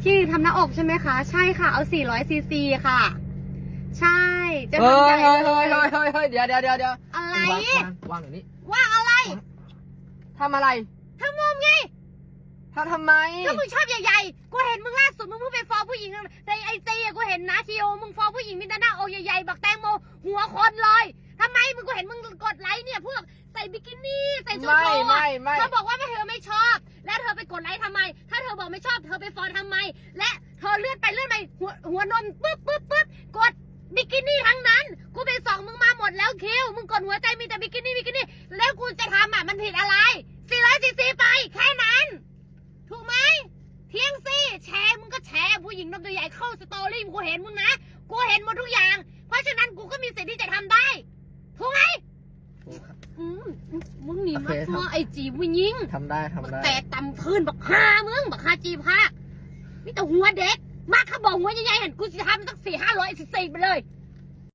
คลินิกทำหน้าอกใช่ไหมคะใช่ค่ะเอา400 ซีซีค่ะใช่จะทำใหญ่เลยเดี๋ยวอะไรวางอย่างนี้ว่าอะไรทำอะไรทำมุมไงทำไมก็มึงชอบใหญ่ๆกูเห็นมึงล่าสุดมึงเพิ่งไปฟ้องผู้หญิงในไอจีกูเห็นนะทีโอมึงฟ้องผู้หญิงมีแต่หน้าอกใหญ่ๆบักแตงโมหัวคนเลยทำไมมึงกูเห็นมึงกดไลค์เนี่ยพวกใส่บิกินี่ใส่ชุดโชว์เธอบอกว่าเธอไม่ชอบแล้วเธอไปกดไลค์ทำไมถ้าเธอบอกไม่ชอบเธอไปฟ้องทำไมและเธอเลื่อนไปหัวนมปึ๊บกดบิกินี่ทั้งนั้นกูไปส่องมึงมาหมดแล้วคิวมึงกดหัวใจมีแต่บิกินี่แล้วกูจะทำอ่ะมันผิดอะไร400 ซีซีไปแค่นั้นถูกไหมเที่ยงสิแชร์มึงก็แชร์ผู้หญิงนมตัวใหญ่เข้าสตอรี่กูเห็นมึงนะกูเห็นหมดทุกอย่างเพราะฉะนั้นกูก็มีสิทธิ์ที่จะทำได้ถูกไหมมึงหนีมาทัวไอจีผู้หญิงทำได้แต่ตำพื้นบักฮาบักฮาจีภาคมีแต่หัวเด็กมากเขาบอกหัวใหญ่ๆเห็นกูจะทำสัก400-500 ซีซีไปเลย